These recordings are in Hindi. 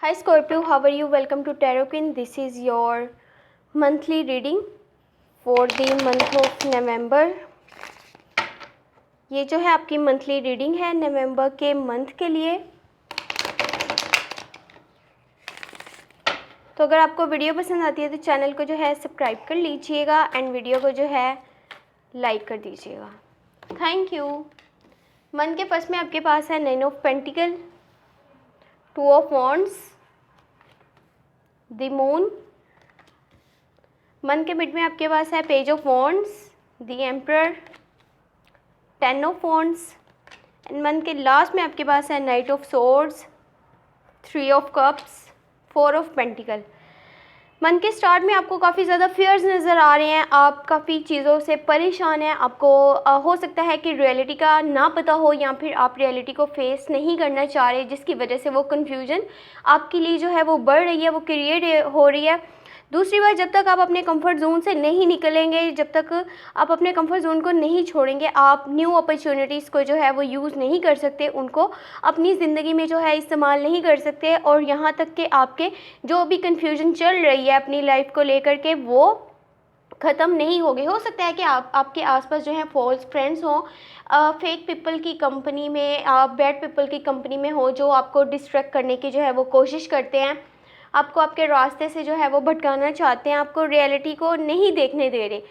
Hi Scorpio, how are you? Welcome to Tarot Queen. This is your monthly reading for the month of November. ये जो है आपकी मंथली रीडिंग है नवंबर के मंथ के लिए। तो अगर आपको वीडियो पसंद आती है तो चैनल को जो है सब्सक्राइब कर लीजिएगा एंड वीडियो को जो है लाइक कर दीजिएगा। Thank you. मंथ के फर्स्ट में आपके पास है 9 of pentacle, 2 of wands, the moon. Month के मिड में आपके पास है page of wands, the emperor, 10 of wands and month के लास्ट में आपके पास है night of swords, 3 of cups, 4 of pentacle. Month के स्टार्ट में आपको काफ़ी ज़्यादा फियर्स नज़र आ रहे हैं, आप काफ़ी चीज़ों से परेशान हैं। आपको हो सकता है कि रियलिटी का ना पता हो या फिर आप रियलिटी को फेस नहीं करना चाह रहे, जिसकी वजह से वो कन्फ्यूजन आपके लिए जो है वो बढ़ रही है, वो क्रिएट हो रही है। दूसरी बात, जब तक आप अपने कंफर्ट जोन से नहीं निकलेंगे, जब तक आप अपने कंफर्ट जोन को नहीं छोड़ेंगे, आप न्यू अपॉर्चुनिटीज़ को जो है वो यूज़ नहीं कर सकते, उनको अपनी ज़िंदगी में जो है इस्तेमाल नहीं कर सकते। और यहाँ तक कि आपके जो भी कन्फ्यूजन चल रही है अपनी लाइफ को लेकर के, वो ख़त्म नहीं होगी। हो सकता है कि आपके आसपास जो है फॉल्स फ्रेंड्स हों, फेक पीपल की कंपनी में, बैड पीपल की कंपनी में हो, जो आपको डिस्ट्रैक्ट करने की जो है वो कोशिश करते हैं, आपको आपके रास्ते से जो है वो भटकाना चाहते हैं, आपको रियलिटी को नहीं देखने दे रहे।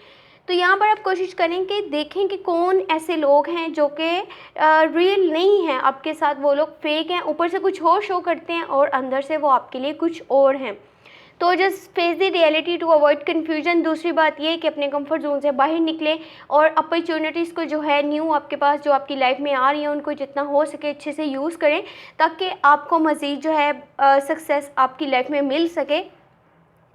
तो यहाँ पर आप कोशिश करें कि देखें कि कौन ऐसे लोग हैं जो कि रियल नहीं हैं आपके साथ, वो लोग फेक हैं, ऊपर से कुछ और शो करते हैं और अंदर से वो आपके लिए कुछ और हैं। तो just face the reality to avoid confusion. दूसरी बात ये कि अपने कंफर्ट जोन से बाहर निकलें और अपॉर्चुनिटीज़ को जो है न्यू आपके पास जो आपकी लाइफ में आ रही हैं उनको जितना हो सके अच्छे से यूज़ करें, ताकि आपको मज़ीद जो है सक्सेस आपकी लाइफ में मिल सके।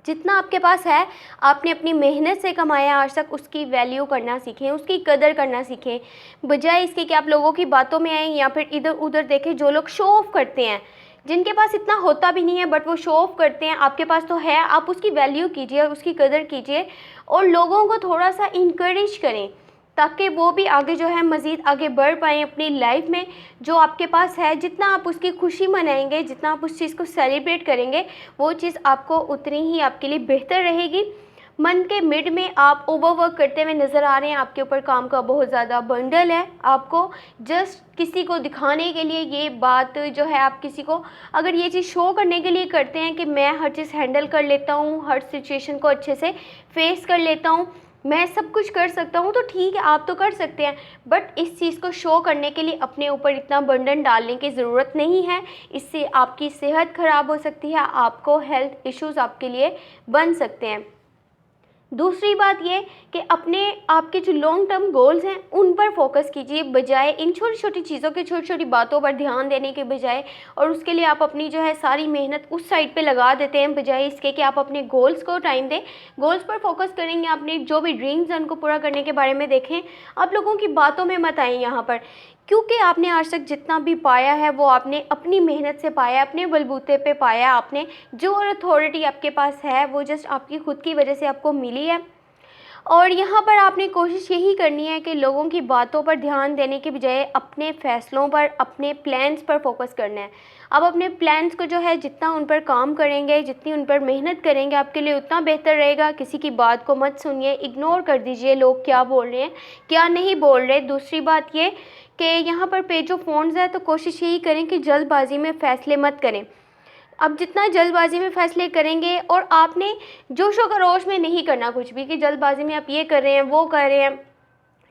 जितना आपके पास है आपने अपनी मेहनत से कमाया आज तक, उसकी वैल्यू करना सीखें, उसकी कदर करना सीखें, बजाय इसके कि आप लोगों की बातों में आएँ या फिर इधर उधर देखें। जो लोग शो ऑफ करते हैं, जिनके पास इतना होता भी नहीं है बट वो शो ऑफ करते हैं, आपके पास तो है, आप उसकी वैल्यू कीजिए, उसकी कदर कीजिए और लोगों को थोड़ा सा इंकरेज करें, ताकि वो भी आगे जो है मज़ीद आगे बढ़ पाएँ अपनी लाइफ में। जो आपके पास है, जितना आप उसकी खुशी मनाएंगे, जितना आप उस चीज़ को सेलिब्रेट करेंगे, वो चीज़ आपको उतनी ही आपके लिए बेहतर रहेगी। मंथ के मिड में आप ओवरवर्क करते हुए नज़र आ रहे हैं, आपके ऊपर काम का बहुत ज़्यादा बंडल है। आपको जस्ट किसी को दिखाने के लिए ये बात जो है, आप किसी को अगर ये चीज़ शो करने के लिए करते हैं कि मैं हर चीज़ हैंडल कर लेता हूँ, हर सिचुएशन को अच्छे से फेस कर लेता हूँ, मैं सब कुछ कर सकता हूँ, तो ठीक है आप तो कर सकते हैं, बट इस चीज़ को शो करने के लिए अपने ऊपर इतना बर्डन डालने की ज़रूरत नहीं है। इससे आपकी सेहत ख़राब हो सकती है, आपको हेल्थ इश्यूज़ आपके लिए बन सकते हैं। दूसरी बात ये कि अपने आपके जो लॉन्ग टर्म गोल्स हैं उन पर फोकस कीजिए, बजाय इन छोटी छोटी चीज़ों के, छोटी छोटी बातों पर ध्यान देने के बजाय। और उसके लिए आप अपनी जो है सारी मेहनत उस साइड पे लगा देते हैं, बजाय इसके कि आप अपने गोल्स को टाइम दें, गोल्स पर फोकस करेंगे, अपने जो भी ड्रीम्स हैं उनको पूरा करने के बारे में देखें। आप लोगों की बातों में मत आएँ यहाँ पर, क्योंकि आपने आज तक जितना भी पाया है वो आपने अपनी मेहनत से पाया, अपने बलबूते पे पाया। आपने जो अथॉरिटी आपके पास है वो जस्ट आपकी खुद की वजह से आपको मिली है। और यहाँ पर आपने कोशिश यही करनी है कि लोगों की बातों पर ध्यान देने के बजाय अपने फ़ैसलों पर, अपने प्लान्स पर फोकस करना है। अब अपने प्लान्स को जो है जितना उन पर काम करेंगे, जितनी उन पर मेहनत करेंगे, आपके लिए उतना बेहतर रहेगा। किसी की बात को मत सुनिए, इग्नोर कर दीजिए लोग क्या बोल रहे हैं, क्या नहीं बोल रहे। दूसरी बात ये कि यहाँ पर पेज ऑफ वॉन्ड्स है, तो कोशिश यही करें कि जल्दबाजी में फ़ैसले मत करें। अब जितना जल्दबाजी में फ़ैसले करेंगे, और आपने जोशो खरोश में नहीं करना कुछ भी कि जल्दबाजी में आप ये कर रहे हैं वो कर रहे हैं।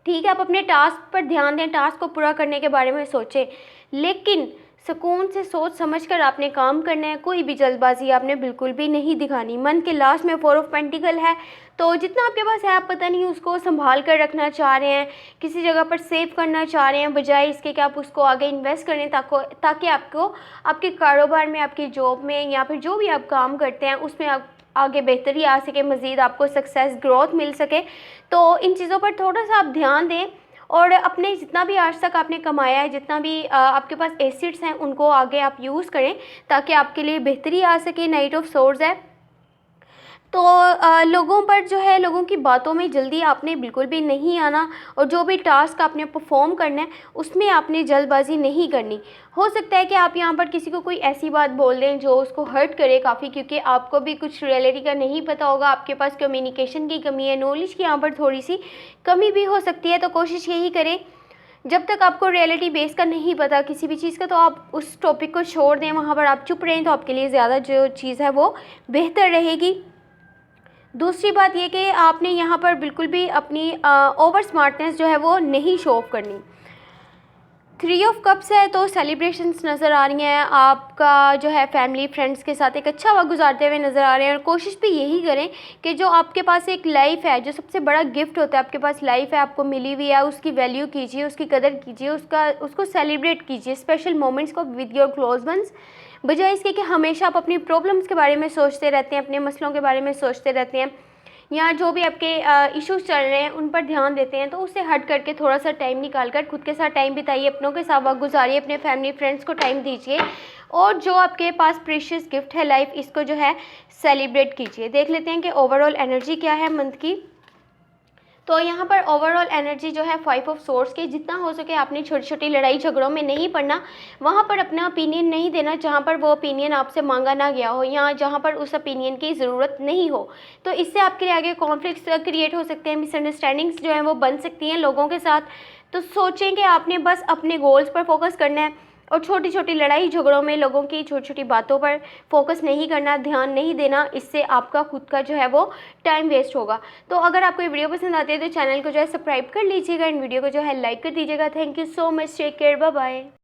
ठीक है, आप अपने टास्क पर ध्यान दें, टास्क को पूरा करने के बारे में सोचें, लेकिन सुकून से सोच समझ कर आपने काम करना है। कोई भी जल्दबाजी आपने बिल्कुल भी नहीं दिखानी। मंथ के लास्ट में 4 ऑफ पेंटिकल है, तो जितना आपके पास है आप पता नहीं उसको संभाल कर रखना चाह रहे हैं, किसी जगह पर सेव करना चाह रहे हैं, बजाय इसके कि आप उसको आगे इन्वेस्ट करें, ताकि आपको आपके कारोबार में, आपकी जॉब में या फिर जो भी आप काम करते हैं उसमें आप आगे बेहतरी आ सके, मज़ीद आपको सक्सेस ग्रोथ मिल सके। तो इन चीज़ों पर थोड़ा सा आप ध्यान दें और अपने जितना भी आज तक आपने कमाया है, जितना भी आपके पास एसेट्स हैं, उनको आगे आप यूज़ करें ताकि आपके लिए बेहतरी आ सके। नाइट ऑफ सोर्ड्स है, तो लोगों पर जो है, लोगों की बातों में जल्दी आपने बिल्कुल भी नहीं आना, और जो भी टास्क आपने परफॉर्म करना है उसमें आपने जल्दबाजी नहीं करनी। हो सकता है कि आप यहाँ पर किसी को कोई ऐसी बात बोल दें जो उसको हर्ट करे काफ़ी, क्योंकि आपको भी कुछ रियलिटी का नहीं पता होगा, आपके पास कम्युनिकेशन की कमी है, नॉलेज की यहाँ पर थोड़ी सी कमी भी हो सकती है। तो कोशिश यही करें, जब तक आपको रियलिटी बेस का नहीं पता किसी भी चीज़ का, तो आप उस टॉपिक को छोड़ दें, वहाँ पर आप चुप रहें, तो आपके लिए ज़्यादा जो चीज़ है वो बेहतर रहेगी। दूसरी बात ये कि आपने यहाँ पर बिल्कुल भी अपनी ओवर स्मार्टनेस जो है वो नहीं शो ऑफ करनी। 3 ऑफ कप्स है तो सेलिब्रेशंस नज़र आ रही हैं, आपका जो है फैमिली फ्रेंड्स के साथ एक अच्छा वक्त गुजारते हुए नज़र आ रहे हैं। और कोशिश भी यही करें कि जो आपके पास एक लाइफ है, जो सबसे बड़ा गिफ्ट होता है, आपके पास लाइफ है, आपको मिली हुई है, उसकी वैल्यू कीजिए, उसकी कदर कीजिए, उसको सेलिब्रेट कीजिए, स्पेशल मोमेंट्स को विद योर क्लोज वंस, बजाय इसके कि हमेशा आप अपनी प्रॉब्लम्स के बारे में सोचते रहते हैं, अपने मसलों के बारे में सोचते रहते हैं, या जो भी आपके इश्यूज़ चल रहे हैं उन पर ध्यान देते हैं। तो उससे हट करके थोड़ा सा टाइम निकाल कर खुद के साथ टाइम बिताइए, अपनों के साथ वक्त गुजारिए, अपने फैमिली फ्रेंड्स को टाइम दीजिए, और जो आपके पास प्रीशियस गिफ्ट है लाइफ, इसको जो है सेलिब्रेट कीजिए। देख लेते हैं कि ओवरऑल एनर्जी क्या है मंथ की। तो यहाँ पर ओवरऑल एनर्जी जो है 5 ऑफ सोर्स की, जितना हो सके आपने छोटी छोटी लड़ाई झगड़ों में नहीं पड़ना, वहाँ पर अपना ओपिनियन नहीं देना जहाँ पर वो ओपिनियन आपसे मांगा ना गया हो, या जहाँ पर उस ओपिनियन की ज़रूरत नहीं हो। तो इससे आपके लिए आगे कॉन्फ्लिक्ट्स क्रिएट हो सकते हैं, मिसअंडरस्टैंडिंग्स जो हैं वो बन सकती हैं लोगों के साथ। तो सोचें कि आपने बस अपने गोल्स पर फोकस करना है, और छोटी छोटी लड़ाई झगड़ों में लोगों की छोटी छोटी बातों पर फोकस नहीं करना, ध्यान नहीं देना, इससे आपका खुद का जो है वो टाइम वेस्ट होगा। तो अगर आपको ये वीडियो पसंद आती है तो चैनल को जो है सब्सक्राइब कर लीजिएगा, इन वीडियो को जो है लाइक कर दीजिएगा। Thank you so much, take care, bye bye.